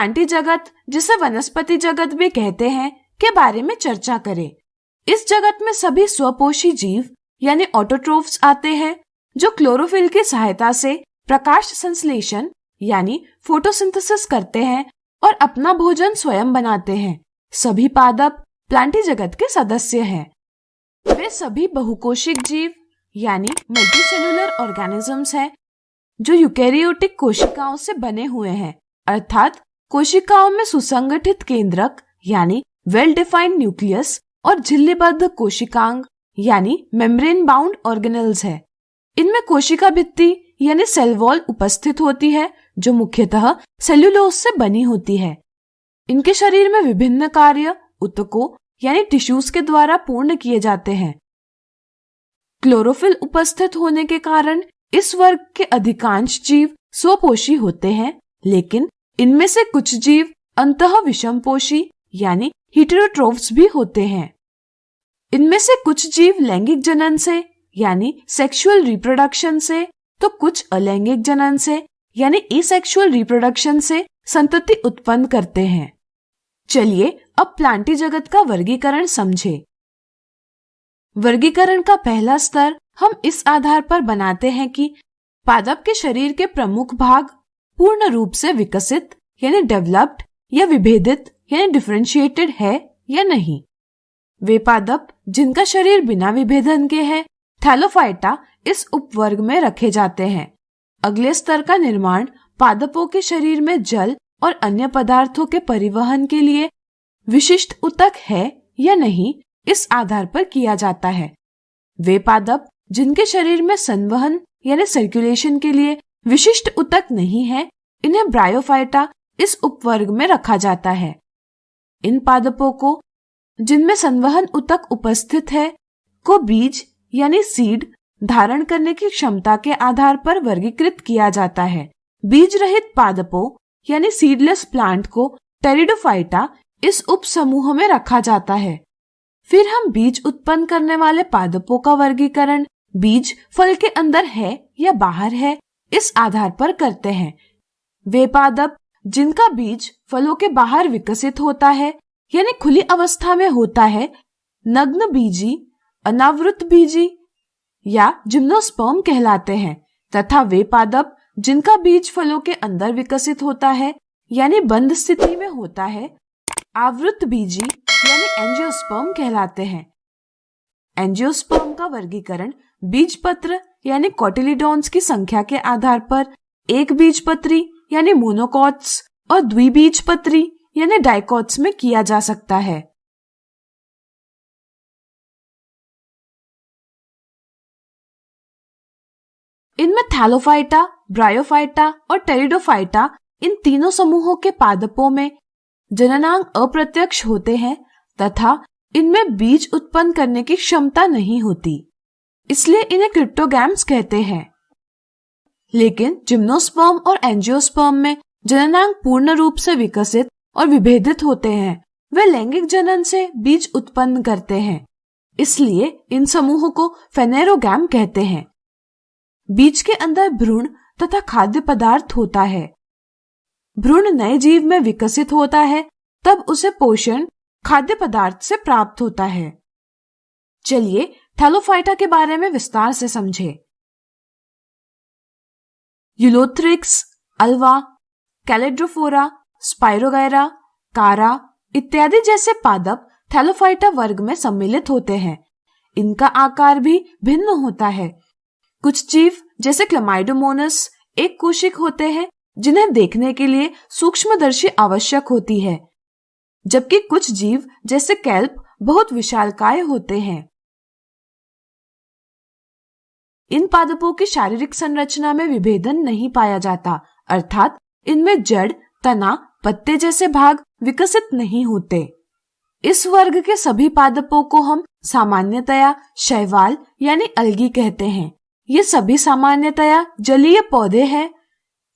Plantae जगत, जिसे वनस्पति जगत भी कहते हैं, के बारे में चर्चा करें। इस जगत में सभी स्वपोषी जीव यानी ऑटोट्रोफ्स आते हैं, जो क्लोरोफिल की सहायता से प्रकाश संश्लेषण यानी फोटोसिंथेसिस करते हैं और अपना भोजन स्वयं बनाते हैं। सभी पादप प्लांटी जगत के सदस्य हैं। वे सभी बहुकोशिक जीव यानी मल्टीसेलुलर ऑर्गेनिजम्स हैं, जो यूकेरियोटिक कोशिकाओं से बने हुए हैं, अर्थात कोशिकाओं में सुसंगठित केंद्रक यानी वेल डिफाइंड न्यूक्लियस और झिल्लीबद्ध कोशिकांग यानी मेम्ब्रेन बाउंड ऑर्गेनेल्स है। इनमें कोशिका भित्ति यानी सेल वॉल उपस्थित होती है, जो मुख्यतः सेल्यूलोज से बनी होती है। इनके शरीर में विभिन्न कार्य ऊतकों यानी टिश्यूज के द्वारा पूर्ण किए जाते हैं। क्लोरोफिल उपस्थित होने के कारण इस वर्ग के अधिकांश जीव स्वपोषी होते हैं, लेकिन इनमें से कुछ जीव अंतः विषमपोषी यानी हेटेरोट्रोफ्स भी होते हैं। इनमें से कुछ जीव लैंगिक जनन से यानी सेक्सुअल रिप्रोडक्शन से, तो कुछ अलैंगिक जनन से यानी एसेक्सुअल रिप्रोडक्शन से संतति उत्पन्न करते हैं। चलिए अब प्लांटी जगत का वर्गीकरण समझें। वर्गीकरण का पहला स्तर हम इस आधार पर बनाते हैं कि पादप के शरीर के प्रमुख भाग पूर्ण रूप से विकसित यानी डेवलप्ड या विभेदित यानी डिफरेंशिएटेड है या नहीं। वे पादप जिनका शरीर बिना विभेदन के है, थैलोफाइटा, इस उपवर्ग में रखे जाते हैं। अगले स्तर का निर्माण पादपों के शरीर में जल और अन्य पदार्थों के परिवहन के लिए विशिष्ट ऊतक है या नहीं, इस आधार पर किया जाता है। वे पादप जिनके शरीर में संवहन यानी सर्कुलेशन के लिए विशिष्ट ऊतक नहीं है, इन्हें ब्रायोफाइटा इस उपवर्ग में रखा जाता है। इन पादपों को जिनमें संवहन ऊतक उपस्थित है को बीज यानी सीड धारण करने की क्षमता के आधार पर वर्गीकृत किया जाता है। बीज रहित पादपों यानी सीडलेस प्लांट को टेरिडोफाइटा इस उप समूह में रखा जाता है। फिर हम बीज उत्पन्न करने वाले पादपों का वर्गीकरण बीज फल के अंदर है या बाहर है, इस आधार पर करते हैं। वे पादप जिनका बीज फलों के बाहर विकसित होता है यानी खुली अवस्था में होता है, नग्न बीजी, अनावृत बीजी या जिम्नोस्पर्म कहलाते हैं, तथा वे पादप जिनका बीज फलों के अंदर विकसित होता है यानी बंद स्थिति में होता है, आवृत बीजी यानी एंजियोस्पर्म कहलाते हैं। एंजियोस्पर्म का वर्गीकरण बीजपत्र यानी कोटिलीडॉन्स की संख्या के आधार पर एक बीजपत्री यानी मोनोकॉट्स और द्विबीजपत्री यानी डाइकॉट्स में किया जा सकता है। इनमें थैलोफाइटा, ब्रायोफाइटा और टेरिडोफाइटा, इन तीनों समूहों के पादपों में जननांग अप्रत्यक्ष होते हैं तथा इनमें बीज उत्पन्न करने की क्षमता नहीं होती, इसलिए इन्हें क्रिप्टोगैम्स कहते हैं। लेकिन जिम्नोस्पर्म और एंजियोस्पर्म में जननांग पूर्ण रूप से विकसित और विभेदित होते हैं। वे लैंगिक जनन से बीज उत्पन्न करते हैं, इसलिए इन समूहों को फेनेरोगैम कहते हैं। बीज के अंदर भ्रूण तथा खाद्य पदार्थ होता है। भ्रूण नए जीव में विकसित होता है, तब उसे पोषण खाद्य पदार्थ से प्राप्त होता है। चलिए थैलोफाइटा के बारे में विस्तार से समझें। यूलोथ्रिक्स, अल्वा, कैलेड्रोफोरा, स्पाइरोगैरा, कारा इत्यादि जैसे पादप थैलोफाइटा वर्ग में सम्मिलित होते हैं। इनका आकार भी भिन्न होता है। कुछ जीव जैसे क्लमाइडोमोनास एक कोशिक होते हैं, जिन्हें देखने के लिए सूक्ष्मदर्शी आवश्यक होती है, जबकि कुछ जीव जैसे कैल्प बहुत विशालकाय होते हैं। इन पादपों की शारीरिक संरचना में विभेदन नहीं पाया जाता, अर्थात इनमें जड़, तना, पत्ते जैसे भाग विकसित नहीं होते। इस वर्ग के सभी पादपों को हम सामान्यतया शैवाल यानी अलगी कहते हैं। ये सभी सामान्यतया जलीय पौधे हैं।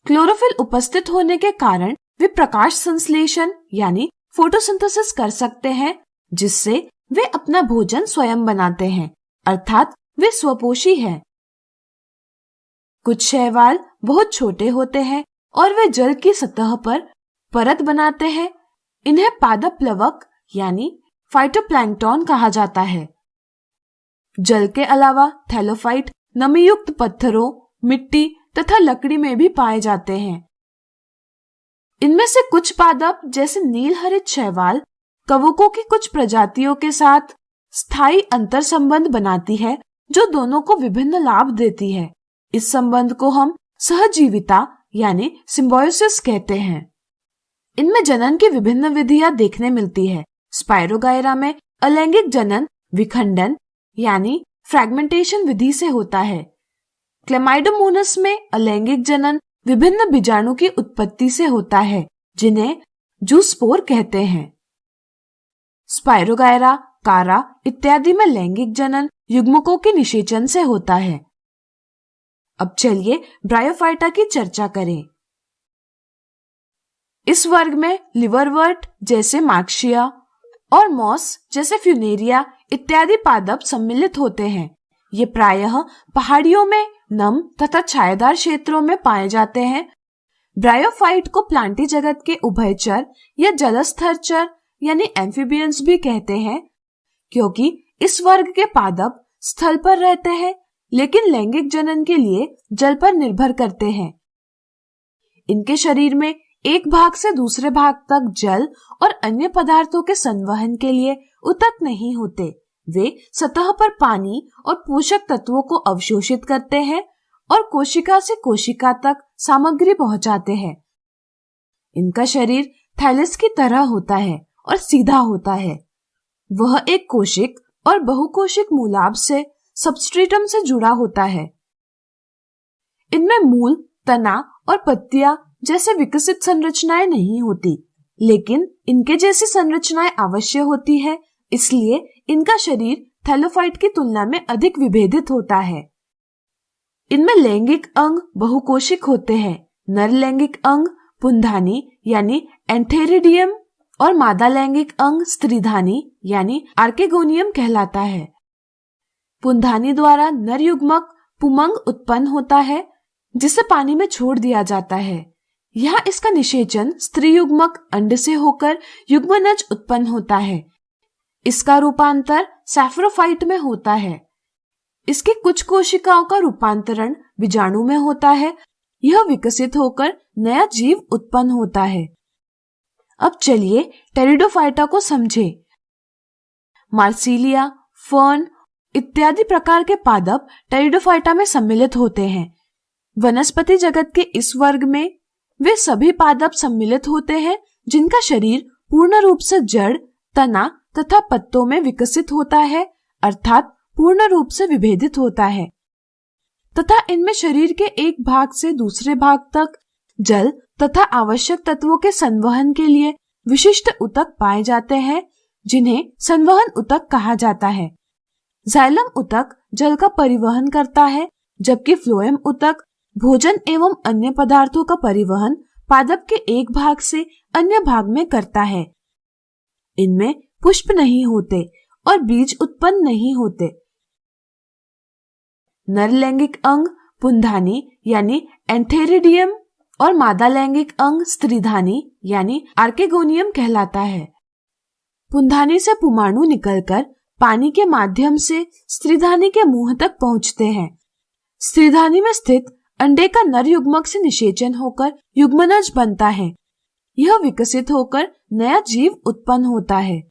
क्लोरोफिल उपस्थित होने के कारण वे प्रकाश संश्लेषण यानी फोटोसिंथेसिस कर सकते हैं, जिससे वे अपना भोजन स्वयं बनाते हैं, अर्थात वे स्वपोषी हैं। कुछ शैवाल बहुत छोटे होते हैं और वे जल की सतह पर परत बनाते हैं। इन्हें पादप प्लवक यानी फाइटोप्लैंक्टन कहा जाता है। जल के अलावा थैलोफाइट नमीयुक्त पत्थरों, मिट्टी तथा लकड़ी में भी पाए जाते हैं। इनमें से कुछ पादप जैसे नीलहरित शैवाल कवकों की कुछ प्रजातियों के साथ स्थायी अंतर संबंध बनाती है, जो दोनों को विभिन्न लाभ देती है। इस संबंध को हम सहजीविता यानी सिम्बायोसिस कहते हैं। इनमें जनन की विभिन्न विधियां देखने मिलती है। स्पायरोगायरा में अलैंगिक जनन विखंडन यानी फ्रैगमेंटेशन विधि से होता है। क्लेमाइडोमोनास में अलैंगिक जनन विभिन्न बीजाणु की उत्पत्ति से होता है, जिन्हें जूस्पोर कहते हैं। स्पायरोगायरा, कारा इत्यादि में लैंगिक जनन युग्मकों के निषेचन से होता है। अब चलिए ब्रायोफाइटा की चर्चा करें। इस वर्ग में लिवरवर्ट जैसे मार्क्सिया और मॉस जैसे फ्यूनेरिया इत्यादि पादप सम्मिलित होते हैं। ये प्रायः पहाड़ियों में नम तथा छायादार क्षेत्रों में पाए जाते हैं। ब्रायोफाइट को प्लांटी जगत के उभयचर या जलस्थरचर यानी एम्फीबियंस भी कहते हैं, क्योंकि इस वर्ग के पादप स्थल पर रहते हैं लेकिन लैंगिक जनन के लिए जल पर निर्भर करते हैं। इनके शरीर में एक भाग से दूसरे भाग तक जल और अन्य पदार्थों के संवहन के लिए ऊतक नहीं होते। वे सतह पर पानी और पोषक तत्वों को अवशोषित करते हैं और कोशिका से कोशिका तक सामग्री पहुंचाते हैं। इनका शरीर थैलस की तरह होता है और सीधा होता है। वह एक कोशिक और बहुकोशिक मूलाभ से सबस्ट्रेटम से जुड़ा होता है। इनमें मूल, तना और पत्तियां जैसे विकसित संरचनाएं नहीं होती, लेकिन इनके जैसी संरचनाएं अवश्य होती है। इसलिए इनका शरीर थैलोफाइट की तुलना में अधिक विभेदित होता है। इनमें लैंगिक अंग बहुकोशिक होते हैं। नर लैंगिक अंग पुंधानी यानी एंथेरिडियम और मादा लैंगिक अंग स्त्रीधानी यानी आर्केगोनियम कहलाता है। पुंधानी द्वारा नर युग्मक पुमंग उत्पन्न होता है, जिसे पानी में छोड़ दिया जाता है। यहाँ इसका निषेचन स्त्री युग्मक अंड से होकर युग्मनज उत्पन्न होता है। इसका रूपांतर सैफरोफाइट में होता है। इसकी कुछ कोशिकाओं का रूपांतरण बीजाणु में होता है। यह विकसित होकर नया जीव उत्पन्न होता है। अब चलिए टेरिडोफाइटा को समझें। मार्सिलिया, फर्न इत्यादि प्रकार के पादप टेरिडोफाइटा में सम्मिलित होते हैं। वनस्पति जगत के इस वर्ग में वे सभी पादप सम्मिलित होते हैं जिनका शरीर पूर्ण रूप से जड़, तना तथा पत्तों में विकसित होता है, अर्थात पूर्ण रूप से विभेदित होता है, तथा इनमें शरीर के एक भाग से दूसरे भाग तक जल तथा आवश्यक तत्वों के संवहन के लिए विशिष्ट ऊतक पाए जाते हैं, जिन्हें संवहन ऊतक कहा जाता है। जाइलम ऊतक जल का परिवहन करता है, जबकि फ्लोएम ऊतक भोजन एवं अन्य पदार्थों का परिवहन पादप के एक भाग से अन्य भाग में करता है। इनमें पुष्प नहीं होते और बीज उत्पन्न नहीं होते। नर लैंगिक अंग पुंधानी यानी एंथेरिडियम और मादा लैंगिक अंग स्त्रीधानी यानी आर्केगोनियम कहलाता है। पुंधानी से पुमाणु निकलकर पानी के माध्यम से स्त्रीधानी के मुंह तक पहुंचते हैं। स्त्रीधानी में स्थित अंडे का नर युग्मक से निषेचन होकर युग्मनज बनता है। यह विकसित होकर नया जीव उत्पन्न होता है।